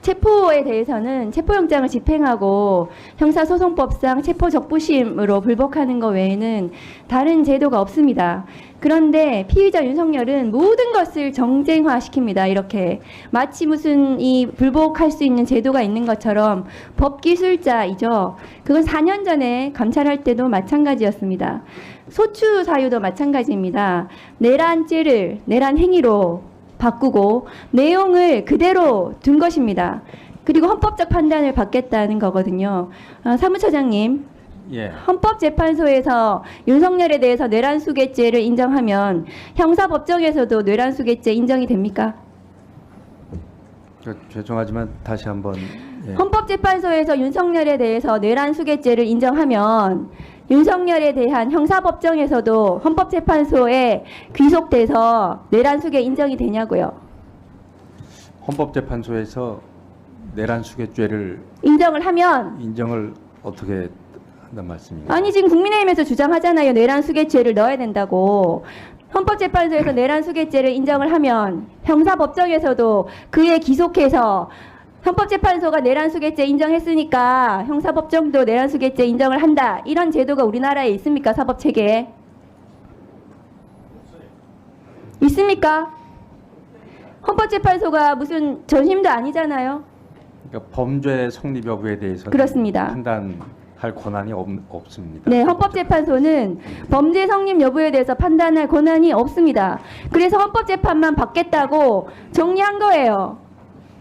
체포에 대해서는 체포영장을 집행하고 형사소송법상 체포적부심으로 불복하는 것 외에는 다른 제도가 없습니다. 그런데 피의자 윤석열은 모든 것을 정쟁화시킵니다. 이렇게 마치 무슨 이 불복할 수 있는 제도가 있는 것처럼 법기술자이죠. 그건 4년 전에 감찰할 때도 마찬가지였습니다. 소추 사유도 마찬가지입니다. 내란죄를 내란 행위로 바꾸고 내용을 그대로 둔 것입니다. 그리고 헌법적 판단을 받겠다는 거거든요. 사무처장님, 예. 헌법재판소에서 윤석열에 대해서 뇌란수괴죄를 인정하면 형사법정에서도 뇌란수괴죄 인정이 됩니까? 죄송하지만 다시 한번. 예. 헌법재판소에서 윤석열에 대해서 뇌란수괴죄를 인정하면 윤석열에 대한 형사법정에서도 헌법재판소에 귀속돼서 뇌란수괴 인정이 되냐고요. 헌법재판소에서 내란수괴죄를 인정을 하면 인정을 어떻게 한단 말씀입니까? 아니 지금 국민의힘에서 주장하잖아요. 뇌란수괴죄를 넣어야 된다고. 헌법재판소에서 뇌란수괴죄를 인정을 하면 형사법정에서도 그에 기속해서 헌법재판소가 내란수괴죄 인정했으니까 형사법정도 내란수괴죄 인정을 한다. 이런 제도가 우리나라에 있습니까? 사법체계에. 있습니까? 헌법재판소가 무슨 전심도 아니잖아요. 그러니까 범죄 성립 여부에 대해서 그렇습니다. 판단할 권한이 없습니다. 네, 헌법재판소는 범죄 성립 여부에 대해서 판단할 권한이 없습니다. 그래서 헌법재판만 받겠다고 정리한 거예요.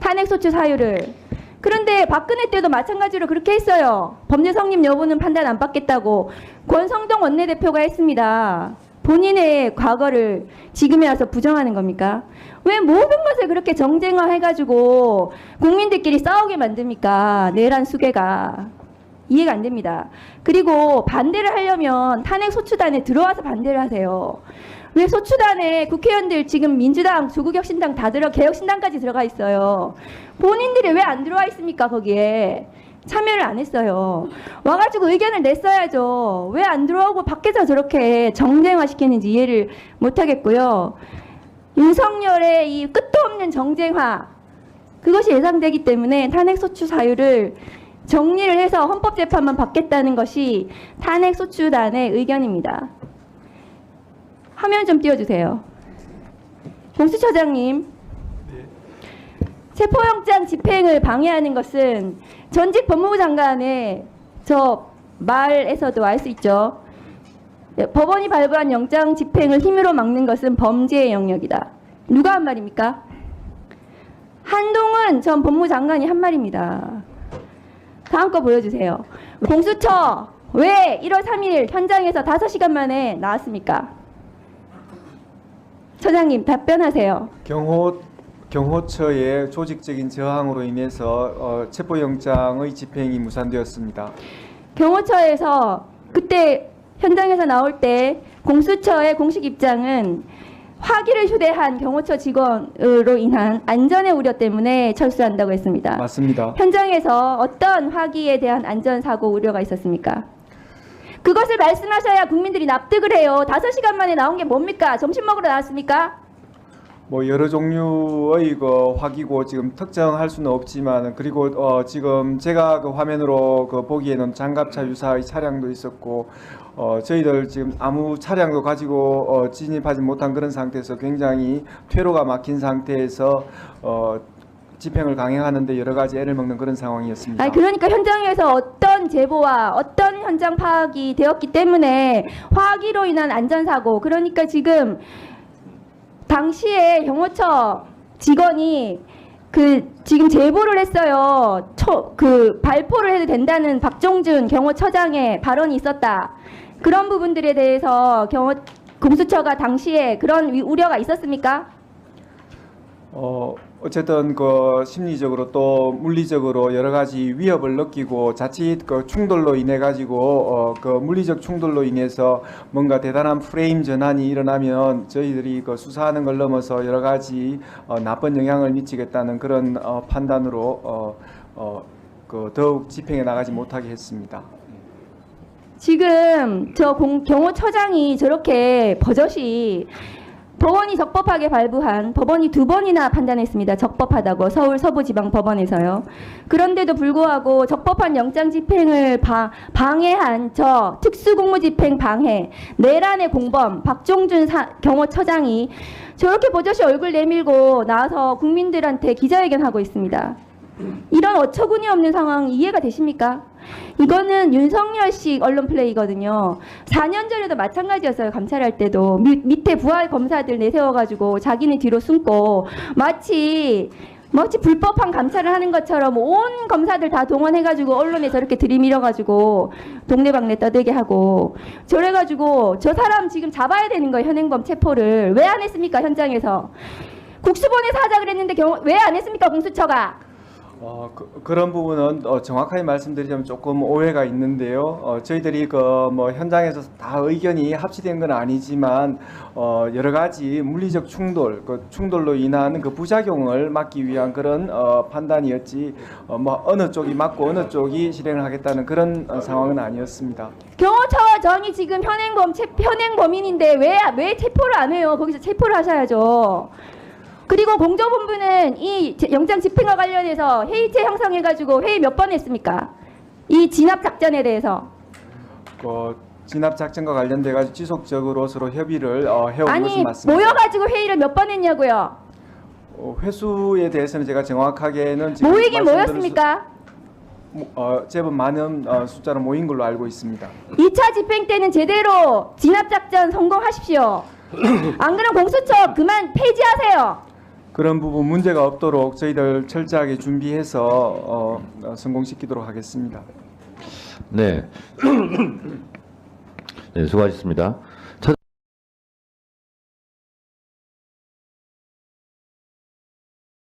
탄핵소추 사유를. 그런데 박근혜 때도 마찬가지로 그렇게 했어요. 범죄 성립 여부는 판단 안 받겠다고 권성동 원내대표가 했습니다. 본인의 과거를 지금에 와서 부정하는 겁니까? 왜 모든 것을 그렇게 정쟁화해가지고 국민들끼리 싸우게 만듭니까? 내란 수괴가. 이해가 안 됩니다. 그리고 반대를 하려면 탄핵소추단에 들어와서 반대를 하세요. 왜 소추단에 국회의원들 지금 민주당, 조국혁신당 다 개혁신당까지 들어가 있어요. 본인들이 왜 안 들어와 있습니까? 거기에 참여를 안 했어요. 와가지고 의견을 냈어야죠. 왜 안 들어오고 밖에서 저렇게 정쟁화시키는지 이해를 못하겠고요. 윤석열의 이 끝도 없는 정쟁화, 그것이 예상되기 때문에 탄핵소추 사유를 정리를 해서 헌법재판만 받겠다는 것이 탄핵소추단의 의견입니다. 화면 좀 띄워주세요. 공수처장님, 체포영장 집행을 방해하는 것은 전직 법무부 장관의 저 말에서도 알 수 있죠. 법원이 발부한 영장 집행을 힘으로 막는 것은 범죄의 영역이다. 누가 한 말입니까? 한동훈 전 법무부 장관이 한 말입니다. 다음 거 보여주세요. 공수처 왜 1월 3일 현장에서 5시간 만에 나왔습니까? 처장님 답변하세요. 경호처의 조직적인 저항으로 인해서 체포영장의 집행이 무산되었습니다. 경호처에서 그때 현장에서 나올 때 공수처의 공식 입장은 화기를 휴대한 경호처 직원으로 인한 안전의 우려 때문에 철수한다고 했습니다. 맞습니다. 현장에서 어떤 화기에 대한 안전사고 우려가 있었습니까? 그것을 말씀하셔야 국민들이 납득을 해요. 5시간 만에 나온 게 뭡니까? 점심 먹으러 나왔습니까? 뭐 여러 종류의 그 화기고 지금 특정할 수는 없지만 그리고 지금 제가 그 화면으로 그 보기에는 장갑차 유사의 차량도 있었고 저희들 지금 아무 차량도 가지고 진입하지 못한 그런 상태에서 굉장히 퇴로가 막힌 상태에서 집행을 강행하는데 여러 가지 애를 먹는 그런 상황이었습니다. 아니, 그러니까 현장에서 어떤 제보와 어떤 현장 파악이 되었기 때문에 화기로 인한 안전사고, 그러니까 지금 당시에 경호처 직원이 지금 제보를 했어요. 발포를 해도 된다는 박종준 경호처장의 발언이 있었다. 그런 부분들에 대해서 공수처가 당시에 그런 우려가 있었습니까? 어쨌든 그 심리적으로 또 물리적으로 여러 가지 위협을 느끼고 자칫 그 충돌로 인해 가지고 그 물리적 충돌로 인해서 뭔가 대단한 프레임 전환이 일어나면 저희들이 그 수사하는 걸 넘어서 여러 가지 나쁜 영향을 미치겠다는 그런 판단으로 그 더욱 집행해 나가지 못하게 했습니다. 지금 경호처장이 저렇게 버젓이 법원이 적법하게 발부한 법원이 2번이나 판단했습니다. 적법하다고 서울 서부지방법원에서요. 그런데도 불구하고 적법한 영장 집행을 방해한 저 특수공무집행 방해 내란의 공범 박종준 경호처장이 저렇게 버젓이 얼굴 내밀고 나와서 국민들한테 기자회견하고 있습니다. 이런 어처구니 없는 상황 이해가 되십니까? 이거는 윤석열식 언론 플레이거든요. 4년 전에도 마찬가지였어요. 감찰할 때도 밑에 부하 검사들 내세워가지고 자기네 뒤로 숨고 마치 불법한 감찰을 하는 것처럼 온 검사들 다 동원해가지고 언론에 저렇게 들이밀어가지고 동네방네 떠들게 하고 저래가지고 저 사람 지금 잡아야 되는 거예요. 현행범 체포를 왜 안 했습니까? 현장에서 국수본에서 하자 그랬는데 왜 안 했습니까? 공수처가. 그런 부분은 정확하게 말씀드리자면 조금 오해가 있는데요. 저희들이 현장에서 다 의견이 합치된 건 아니지만 여러 가지 물리적 충돌, 충돌로 인한 그 부작용을 막기 위한 그런 판단이었지 어느 쪽이 맞고 어느 쪽이 실행을 하겠다는 그런 상황은 아니었습니다. 경호처장이 지금 현행범인인데 왜 체포를 안 해요? 거기서 체포를 하셔야죠. 그리고 공조본부는 이 영장 집행과 관련해서 회의체 형성해가지고 회의 몇 번 했습니까? 이 진압 작전에 대해서. 진압 작전과 관련돼 가지고 지속적으로 서로 협의를 해온 아니 것은 맞습니다. 모여가지고 회의를 몇 번 했냐고요? 회수에 대해서는 제가 정확하게는 지금 모이긴 말씀드릴 모였습니까? 제법 많은 숫자로 모인 걸로 알고 있습니다. 2차 집행 때는 제대로 진압 작전 성공하십시오. 안 그러면 공수처 그만 폐지하세요. 그런 부분 문제가 없도록 저희들 철저하게 준비해서 성공시키도록 하겠습니다. 네. 네, 수고하셨습니다.